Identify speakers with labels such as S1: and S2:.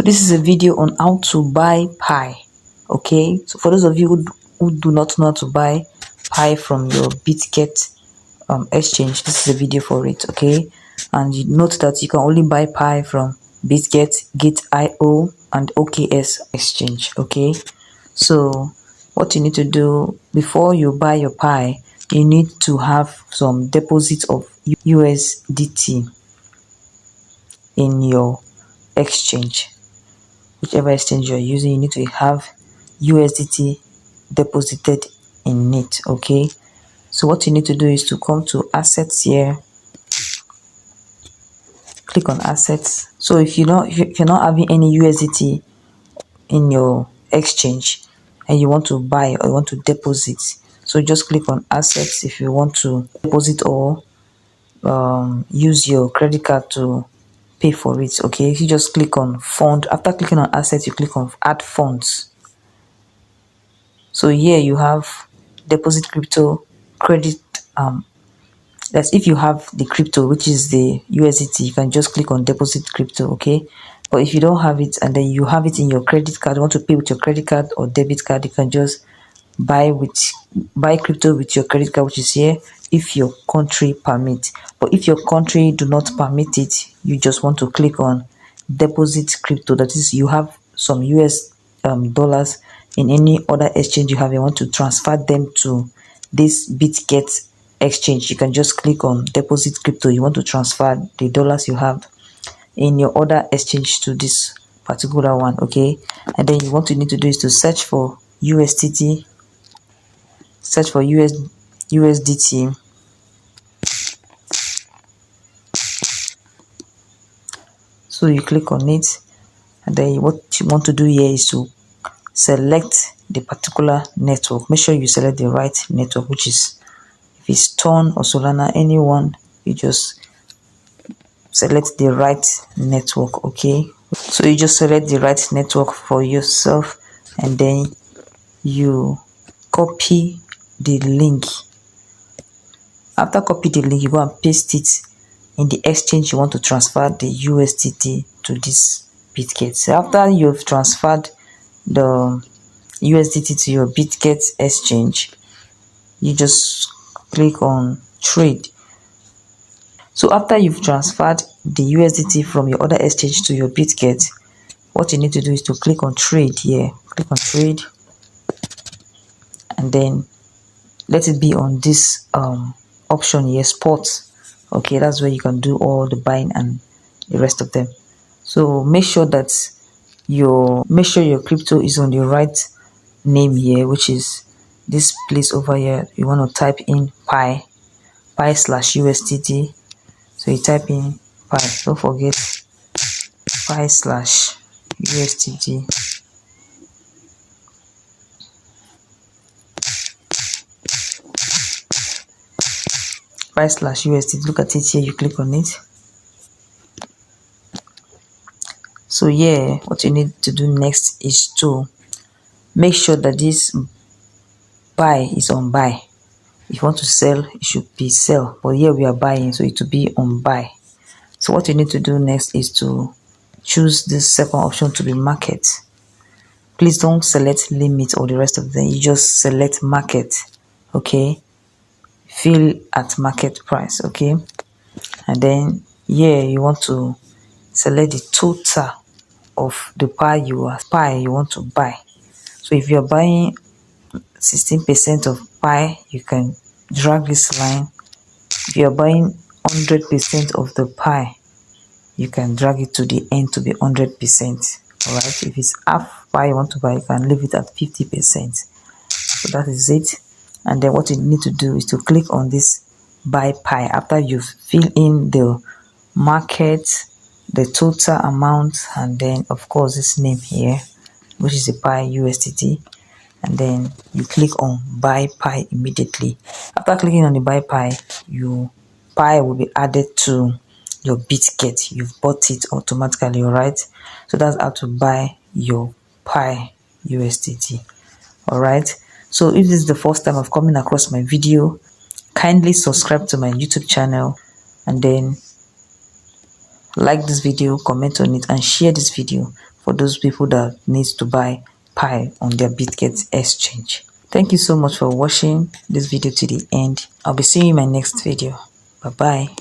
S1: this is a video on how to buy Pi. Okay, so for those of you who do not know how to buy Pi from your bitget exchange, this is a video for it. Okay, and you note that you can only buy Pi from bitget, git.io and OKS exchange. Okay, so what you need to do before you buy your Pi, you need to have some deposit of USDT in your exchange. Whichever exchange you're using, you need to have USDT deposited in it. Okay, so what you need to do is to come to assets here, click on assets. So if you're not having any USDT in your exchange and you want to buy or you want to deposit, so just click on assets if you want to deposit or use your credit card to pay for it. Okay, you just click on fund. After clicking on assets, you click on add funds. So here you have deposit crypto, credit. That's if you have the crypto, which is the USDT, you can just click on deposit crypto. Okay, but if you don't have it and then you have it in your credit card, you want to pay with your credit card or debit card, you can just buy crypto with your credit card, which is here, if your country permits. But if your country do not permit it, you just want to click on deposit crypto. That is, you have some US dollars in any other exchange you have, you want to transfer them to this bitget exchange, you can just click on deposit crypto. You want to transfer the dollars you have in your other exchange to this particular one. Okay, and then what you need to do is to search for USDT, search for USDT. So you click on it, and then what you want to do here is to select the particular network. Make sure you select the right network, which is, if it's Ton or Solana, anyone, you just select the right network. Okay, so you just select the right network for yourself, and then you copy the link. After copy the link, you go and paste it in the exchange you want to transfer the USDT to this bitget. So after you've transferred the USDT to your bitget exchange, you just click on trade. So after you've transferred the USDT from your other exchange to your bitget, what you need to do is to click on trade here. Click on trade, and then let it be on this option here, spot. Okay, that's where you can do all the buying and the rest of them. So make sure that your crypto is on the right name here, which is this place over here. You want to type in pi/USDT. So you type in pi, don't forget pi/USDT. pi/USDT, look at it here, you click on it. So yeah, what you need to do next is to make sure that this buy is on buy. If you want to sell, it should be sell, but here we are buying, so it will be on buy. So what you need to do next is to choose this second option to be market. Please don't select limit or the rest of them, you just select market. Okay, fill at market price. Okay, and then here you want to select the total of the Pi you want to buy. So if you're buying 16% of Pi, you can drag this line. If you're buying 100% of the Pi, you can drag it to the end to be 100%. All right, if it's half Pi you want to buy, you can leave it at 50%. So that is it. And then what you need to do is to click on this buy Pi after you've filled in the market, the total amount, and then of course this name here, which is the Pi USDT, and then you click on buy Pi immediately. After clicking on the buy Pi, your Pi will be added to your bitget. You've bought it automatically. All right, so that's how to buy your Pi USDT. All right, so if this is the first time of coming across my video, kindly subscribe to my YouTube channel, and then like this video, comment on it, and share this video. for those people that needs to buy Pi on their bitget exchange. Thank you so much for watching this video to the end. I'll be seeing you in my next video. Bye bye.